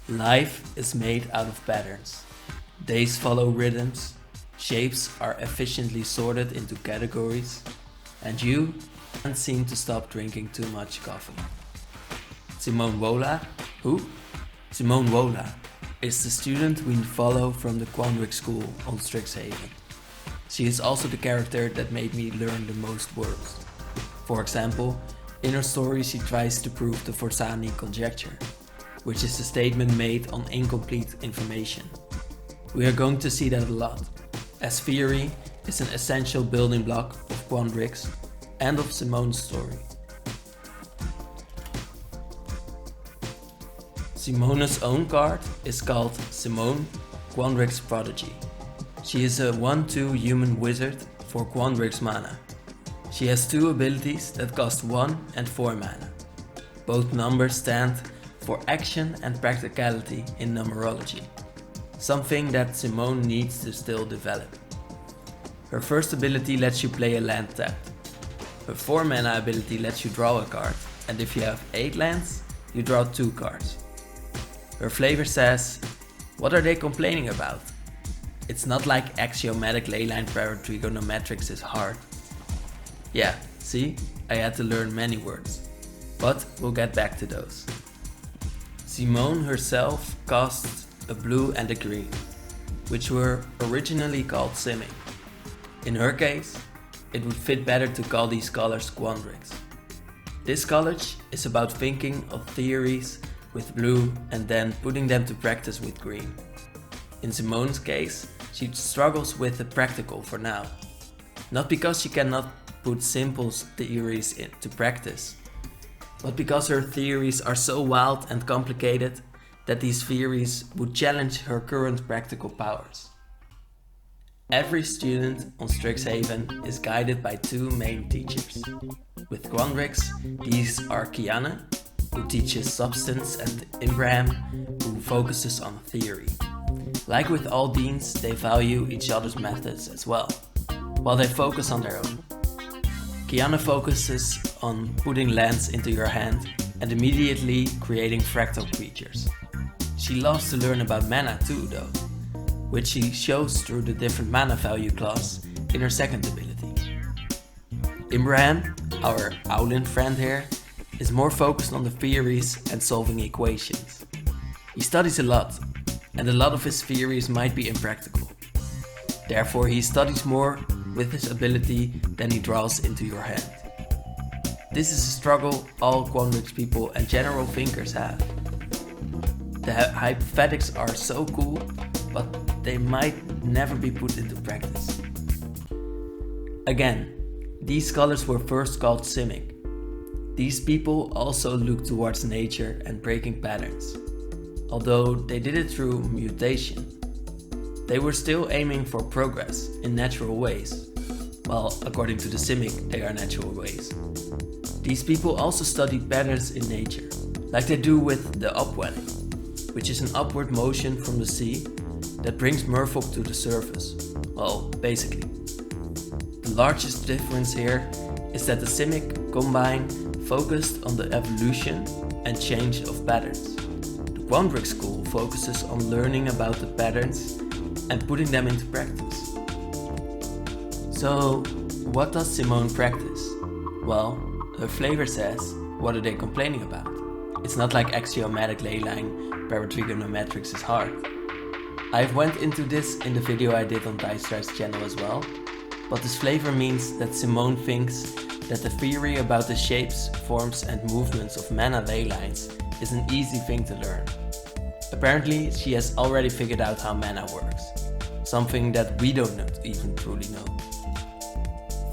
Life is made out of patterns. Days follow rhythms, shapes are efficiently sorted into categories, and you can't seem to stop drinking too much coffee. Simone Wola, who? Simone Wola is the student we follow from the Quandrix school on Strixhaven. She is also the character that made me learn the most words. For example, in her story she tries to prove the Forsani conjecture, which is a statement made on incomplete information. We are going to see that a lot, as theory is an essential building block of Quandrix and of Simone's story. Simone's own card is called Zimone Quandrix Prodigy. She is a 1/2 human wizard for Quandrix mana. She has two abilities that cost 1 and 4 mana. Both numbers stand for action and practicality in numerology, something that Simone needs to still develop. Her first ability lets you play a land tapped. Her 4 mana ability lets you draw a card, and if you have 8 lands, you draw 2 cards. Her flavor says, what are they complaining about? It's not like axiomatic leyline paratrigonometrics is hard. Yeah, see, I had to learn many words, but we'll get back to those. Simone herself costs a blue and a green, which were originally called Simic. In her case, it would fit better to call these colors Quandrix. This college is about thinking of theories with blue and then putting them to practice with green. In Simone's case, she struggles with the practical for now. Not because she cannot put simple theories into practice, but because her theories are so wild and complicated that these theories would challenge her current practical powers. Every student on Strixhaven is guided by 2 main teachers. With Quandrix, these are Kiana, who teaches substance, and Imbraham, who focuses on theory. Like with all deans, they value each other's methods as well, while they focus on their own. Kiana focuses on putting lands into your hand and immediately creating fractal creatures. She loves to learn about mana too though, which she shows through the different mana value class in her second ability. Imbraham, our Owlin friend here, is more focused on the theories and solving equations. He studies a lot, and a lot of his theories might be impractical. Therefore he studies more with his ability than he draws into your hand. This is a struggle all Quandrix people and general thinkers have. The hypothetics are so cool, but they might never be put into practice. Again, these scholars were first called Simic. These people also look towards nature and breaking patterns, although they did it through mutation. They were still aiming for progress in natural ways, well, according to the Simic, they are natural ways. These people also study patterns in nature, like they do with the upwelling, which is an upward motion from the sea that brings merfolk to the surface. Well, basically. The largest difference here is that the Simic combine focused on the evolution and change of patterns. The Quandrix school focuses on learning about the patterns and putting them into practice. So, what does Simone practice? Well, her flavor says, what are they complaining about? It's not like axiomatic leyline paratrigonometrics is hard. I've went into this in the video I did on Dice's channel as well, but this flavor means that Simone thinks that the theory about the shapes, forms and movements of mana ley lines is an easy thing to learn. Apparently she has already figured out how mana works, something that we don't even truly know.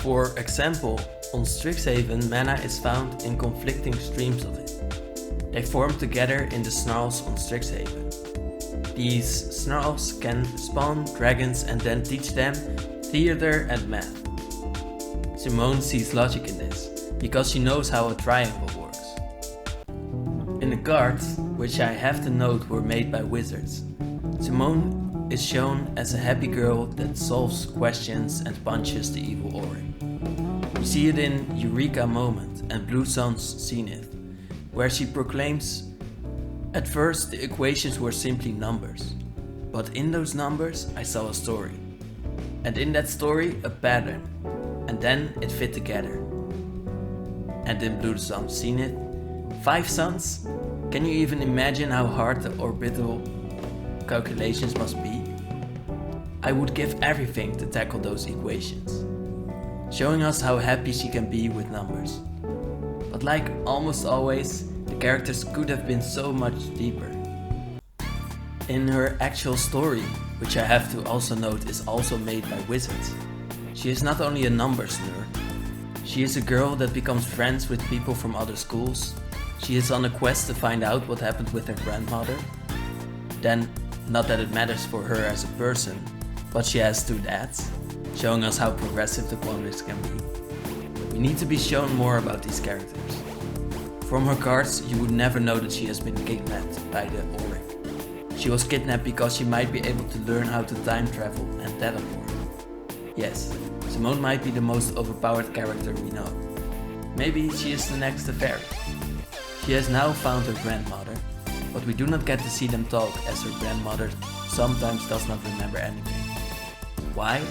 For example, on Strixhaven mana is found in conflicting streams of it. They form together in the snarls on Strixhaven. These snarls can spawn dragons and then teach them theater and math. Simone sees logic in this, because she knows how a triangle works. In the cards, which I have to note were made by wizards, Simone is shown as a happy girl that solves questions and punches the evil Ori. We see it in Eureka Moment and Blue Sun's Zenith, where she proclaims At first, the equations were simply numbers, but in those numbers I saw a story. And in that story, a pattern, and then it fit together. And in Blue Sun, seen it? 5 suns? Can you even imagine how hard the orbital calculations must be? I would give everything to tackle those equations, showing us how happy she can be with numbers. But like almost always, the characters could have been so much deeper. In her actual story, which I have to also note is also made by wizards, she is not only a numbers nerd, she is a girl that becomes friends with people from other schools. She is on a quest to find out what happened with her grandmother. Then, not that it matters for her as a person, but she has 2 dads, showing us how progressive the Quandrix can be. We need to be shown more about these characters. From her cards, you would never know that she has been kidnapped by the Auric. She was kidnapped because she might be able to learn how to time travel and teleport. Yes, Simone might be the most overpowered character we know. Maybe she is the next fairy. She has now found her grandmother, but we do not get to see them talk as her grandmother sometimes does not remember anything. Why?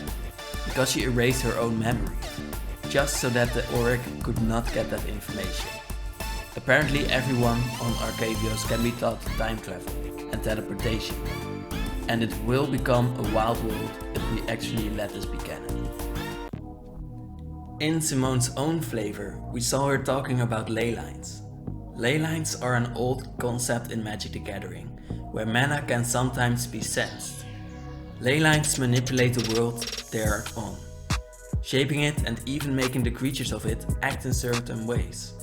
Because she erased her own memory, just so that the Auric could not get that information. Apparently everyone on Arcavios can be taught time travel and teleportation, and it will become a wild world if we actually let this be canon. In Simone's own flavor, we saw her talking about ley lines. Ley lines are an old concept in Magic the Gathering, where mana can sometimes be sensed. Ley lines manipulate the world they are on, shaping it and even making the creatures of it act in certain ways.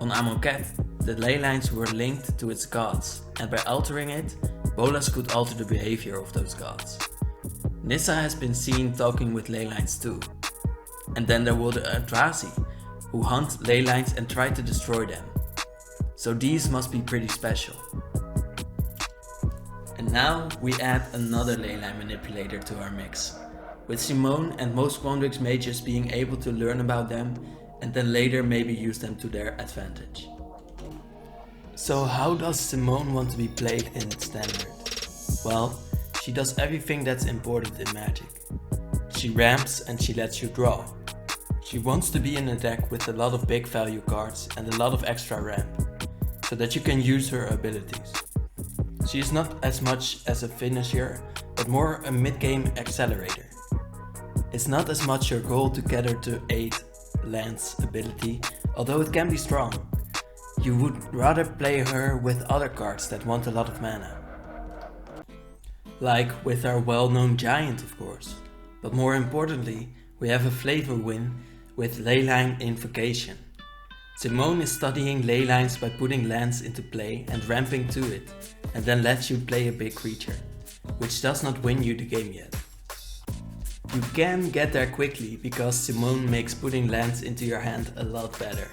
On Amonkhet, the ley lines were linked to its gods, and by altering it, Bolas could alter the behavior of those gods. Nissa has been seen talking with ley lines too. And then there were the Eldrazi, who hunt ley lines and try to destroy them. So these must be pretty special. And now we add another leyline manipulator to our mix, with Simone and most Quandrix mages being able to learn about them and then later maybe use them to their advantage. So how does Simone want to be played in Standard? Well, she does everything that's important in Magic. She ramps and she lets you draw. She wants to be in a deck with a lot of big value cards and a lot of extra ramp, so that you can use her abilities. She is not as much as a finisher, but more a mid-game accelerator. It's not as much your goal to get her to 8 lands ability, although it can be strong. You would rather play her with other cards that want a lot of mana. Like with our well-known Giant of course, but more importantly, we have a flavor win with Leyline Invocation. Simone is studying ley lines by putting lands into play and ramping to it, and then lets you play a big creature, which does not win you the game yet. You can get there quickly because Simone makes putting lands into your hand a lot better.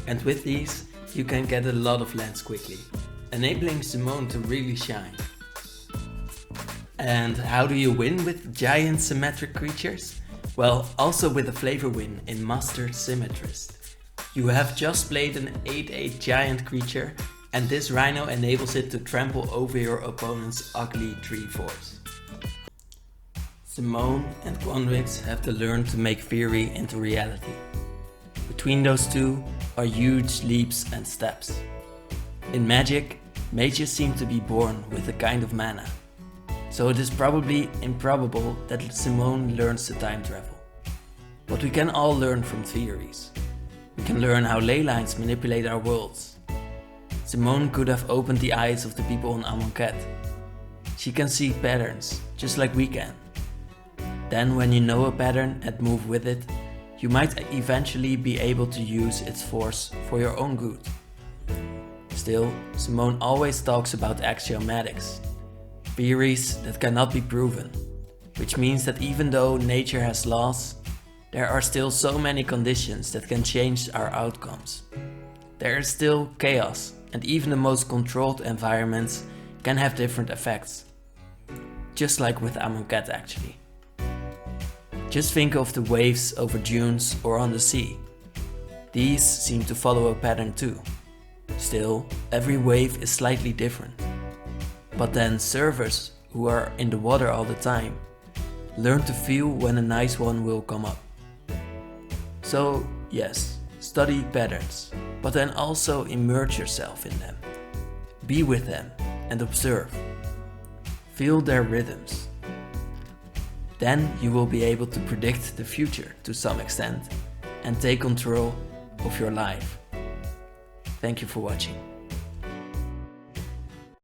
And with these, you can get a lot of lands quickly, enabling Simone to really shine. And how do you win with giant symmetric creatures? Well, also with a flavor win in Master Symmetrist. You have just played an 8/8 giant creature, and this Rhino enables it to trample over your opponent's ugly 3/4. Simone and Quandrix have to learn to make theory into reality. Between those two are huge leaps and steps. In Magic, mages seem to be born with a kind of mana, so it is probably improbable that Simone learns to time travel. But we can all learn from theories. We can learn how ley lines manipulate our worlds. Simone could have opened the eyes of the people on Amonkhet. She can see patterns, just like we can. Then when you know a pattern and move with it, you might eventually be able to use its force for your own good. Still, Simone always talks about axiomatics, theories that cannot be proven, which means that even though nature has laws, there are still so many conditions that can change our outcomes. There is still chaos, and even the most controlled environments can have different effects. Just like with Amonkhet actually. Just think of the waves over dunes or on the sea. These seem to follow a pattern too. Still, every wave is slightly different. But then surfers who are in the water all the time learn to feel when a nice one will come up. So yes, study patterns, but then also immerse yourself in them. Be with them and observe. Feel their rhythms. Then you will be able to predict the future to some extent and take control of your life. Thank you for watching.